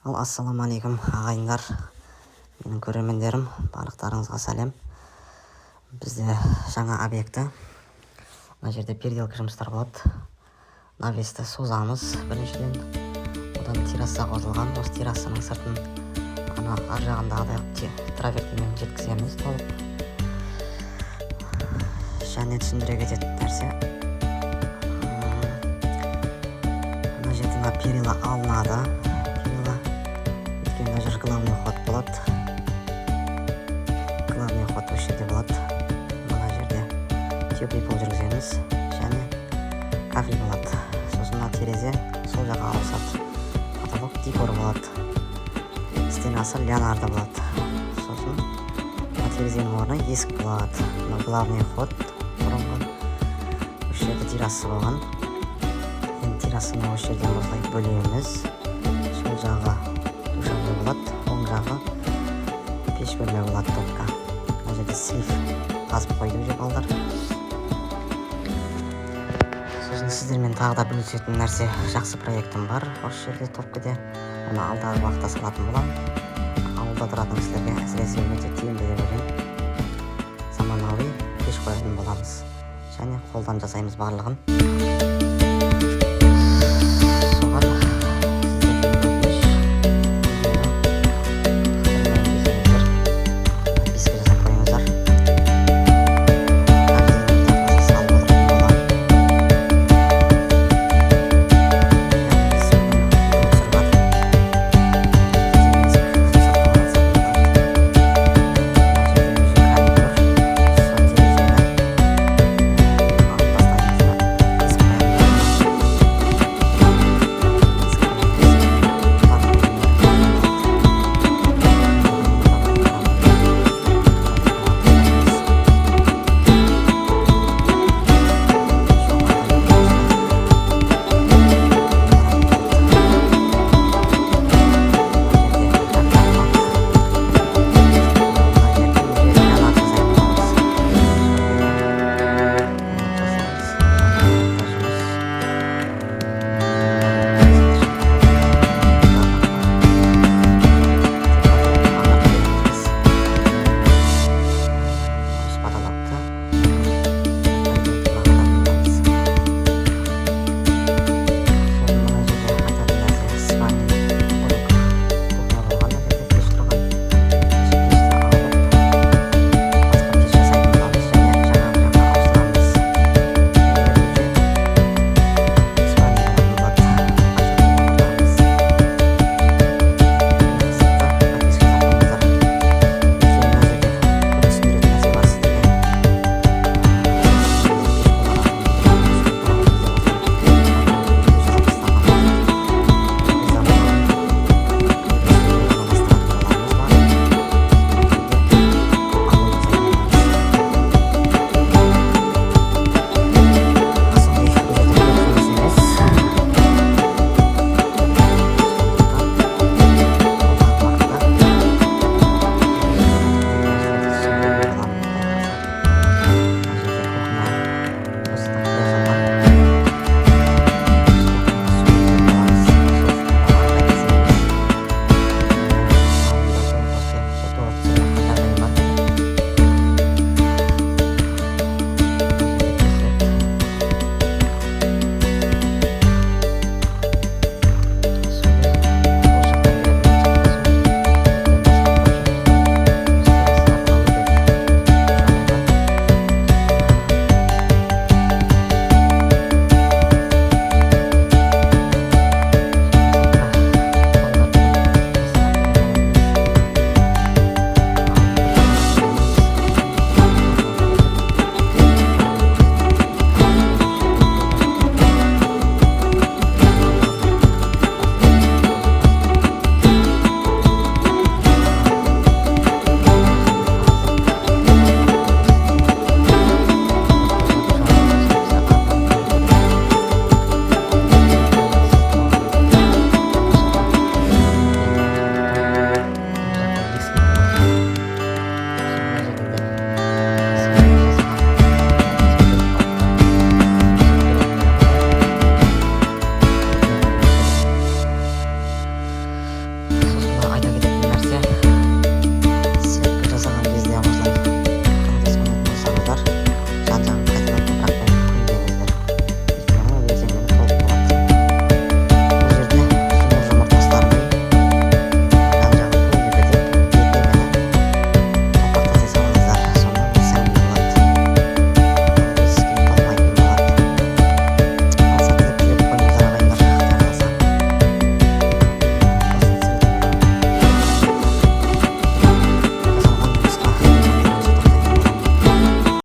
Ассалаумағалейкум ағайындар, менің көремендерім, барлықтарыңызға сәлем. Бізде жаңа объекті, мына жерде перделка жұмыстар болады. Навесті созамыз біріншіден, одан терраса қосылған. Осы террасаның сыртын ар жағындағыдай травертимен жеткіземіз толық. Және түсіндіре кететін нәрсе, мына жерден перила алынады. Мына жер главный ход болады. Главный ход осы жерде болады. Мына жерде теплый пол жүргіземіз және кафель болады. Сосын мына терезе сол жаққа ауысады. Потолок декор болады. Стенасы леонардо болады. Сосын мына терезенің орнына есік болады. Мына главный ход бұрынғы. Осы жерде террасы болған. Енді террасыны осы жерден осылай бөлеміз. Сол жағы душевой болады, оң жағы пеш бөлме болады топқа. Мына жерде сейф қазып қойды деп алдар. Сосын сіздермен тағы да бөлісетін нәрсе, жақсы проектім бар осы жерде топкіде. Оны алдағы уақытта салатын боламын. Ауылда тұратын кісілерге әсіресе өте тиімді деп ойлаймын. Заманауи пеш қоятын боламыз және қолдан жасаймыз барлығын.